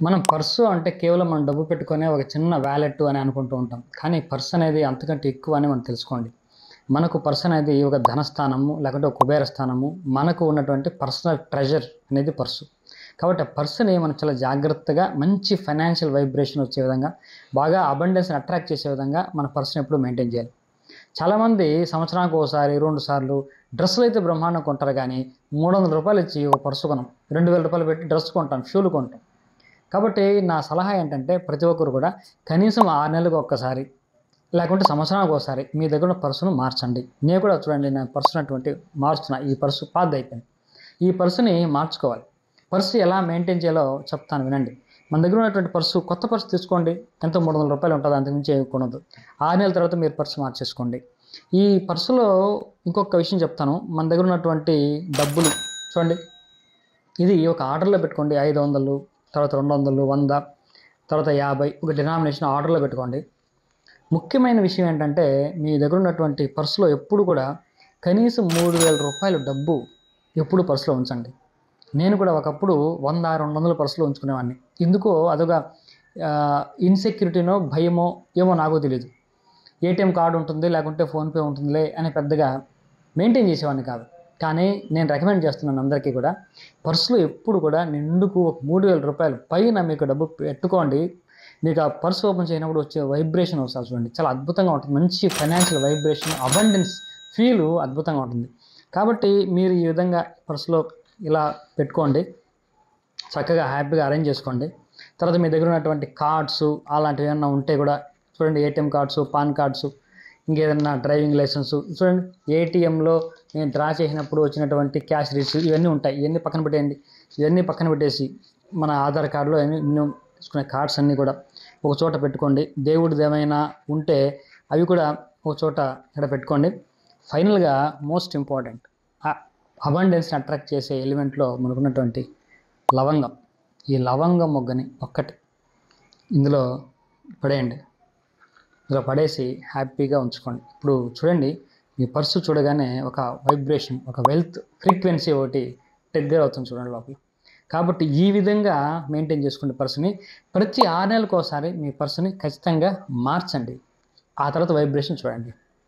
మనం పర్సు అంటే కేవలం మనం డబ్బు పెట్టుకునే ఒక చిన్న వ్యాలెట్ అని అనుకుంటూ ఉంటాం. కానీ పర్స్ అనేది అంతకంటే ఎక్కువ అని మనం తెలుసుకోండి. మనకు పర్స్ అనేది ఒక ధనస్థానము, లేకుంటే ఒక కుబేర స్థానము. మనకు ఉన్నటువంటి పర్సనల్ ట్రెజర్ అనేది పర్సు. కాబట్టి ఆ పర్స్‌ని మనం చాలా జాగ్రత్తగా మంచి ఫైనాన్షియల్ వైబ్రేషన్ వచ్చే విధంగా, బాగా అబండెన్స్‌ని అట్రాక్ట్ చేసే విధంగా మన పర్స్‌ని ఎప్పుడూ మెయింటైన్ చేయాలి. చాలామంది సంవత్సరానికి ఒకసారి, 2 సార్లు డ్రెస్సులైతే బ్రహ్మాండంగా కొంటారు గానీ, రూ. 300 ఇచ్చి ఒక పర్సు కొనం. రూ. 2000 పెట్టి డ్రెస్ కొంటాం, షూలు కొంటాం. కాబట్టి నా సలహా ఏంటంటే ప్రతి ఒక్కరు కూడా కనీసం 6 నెలలకు ఒక్కసారి, లేకుంటే సంవత్సరానికి ఒకసారి మీ దగ్గర ఉన్న పర్సును మార్చండి. నేను కూడా చూడండి నా పర్సు అటువంటి మారుస్తున్నా. ఈ పర్సు పాతదయిపోయింది. ఈ పర్సుని మార్చుకోవాలి. పర్సు ఎలా మెయింటైన్ చేయాలో చెప్తాను వినండి. మన దగ్గర ఉన్నటువంటి పర్సు, కొత్త పర్సు తీసుకోండి. ఎంతో రూ. 300 ఉంటుంది. అంతకుమించి ఏమి కొనొద్దు. 6 నెలల తర్వాత మీరు పర్సు మార్చేసుకోండి. ఈ పర్సులో ఇంకొక విషయం చెప్తాను. మన దగ్గర ఉన్నటువంటి డబ్బులు చూడండి. ఇది ఒక ఆర్డర్‌లో పెట్టుకోండి. 500, తర్వాత 200, 100, తర్వాత 50 ఒక డినామినేషన్ ఆర్డర్‌లో పెట్టుకోండి. ముఖ్యమైన విషయం ఏంటంటే మీ దగ్గర ఉన్నటువంటి పర్సులో ఎప్పుడు కూడా కనీసం రూ. 3000 డబ్బు ఎప్పుడు పర్సులో ఉంచండి. నేను కూడా ఒకప్పుడు 100, 200 పర్సులో ఉంచుకునేవాడిని. ఎందుకో అదొక ఇన్‌సెక్యూరిటీనో, భయమో ఏమో నాకు తెలీదు. ఏటీఎం కార్డ్ ఉంటుంది, లేకుంటే ఫోన్‌పే ఉంటుందిలే అని పెద్దగా మెయింటైన్ చేసేవాడిని కాదు. కానీ నేను రికమెండ్ చేస్తున్నాను అందరికీ కూడా, పర్సులో ఎప్పుడు కూడా నిండుకు ఒక రూ. 3000 పైన మీకు డబ్బు పెట్టుకోండి. మీకు ఆ పర్స్ ఓపెన్ చేయనప్పుడు వచ్చే వైబ్రేషన్ ఒకసారి చూడండి. చాలా అద్భుతంగా ఉంటుంది. మంచి ఫైనాన్షియల్ వైబ్రేషన్, అబండెన్స్ ఫీలు అద్భుతంగా ఉంటుంది. కాబట్టి మీరు ఈ విధంగా పర్సులో ఇలా పెట్టుకోండి. చక్కగా హ్యాపీగా అరేంజ్ చేసుకోండి. తర్వాత మీ దగ్గర ఉన్నటువంటి కార్డ్స్ అలాంటివి ఏమన్నా ఉంటే కూడా చూడండి. ఏటీఎం కార్డ్స్, పాన్ కార్డ్స్, ఇంకేదన్నా డ్రైవింగ్ లైసెన్సు చూడండి. ఏటీఎంలో నేను డ్రా చేసినప్పుడు వచ్చినటువంటి క్యాష్ రిసీట్స్ ఇవన్నీ ఉంటాయి. ఇవన్నీ పక్కన పెట్టేయండి. ఇవన్నీ పక్కన పెట్టేసి మన ఆధార్ కార్డులో మేము తీసుకునే కార్డ్స్ అన్నీ కూడా ఒక చోట పెట్టుకోండి. దేవుడిది ఏమైనా ఉంటే అవి కూడా ఒక చోట ఇక్కడ పెట్టుకోండి. ఫైనల్గా మోస్ట్ ఇంపార్టెంట్ అబండెన్స్ని అట్రాక్ట్ చేసే ఎలిమెంట్లో మనకున్నటువంటి లవంగం. ఈ లవంగం మొగ్గని ఒక్కటి ఇందులో పడేయండి. ఇలా పడేసి హ్యాపీగా ఉంచుకోండి. ఇప్పుడు చూడండి, మీ పర్సు చూడగానే ఒక వైబ్రేషన్, ఒక వెల్త్ ఫ్రీక్వెన్సీ ఒకటి ట్రిగ్గర్ అవుతుంది చూడండి లోపల. కాబట్టి ఈ విధంగా మెయింటైన్ చేసుకునే పర్సుని ప్రతి 6 నెలలకు ఒకసారి మీ పర్సుని ఖచ్చితంగా మార్చండి. ఆ తర్వాత వైబ్రేషన్ చూడండి.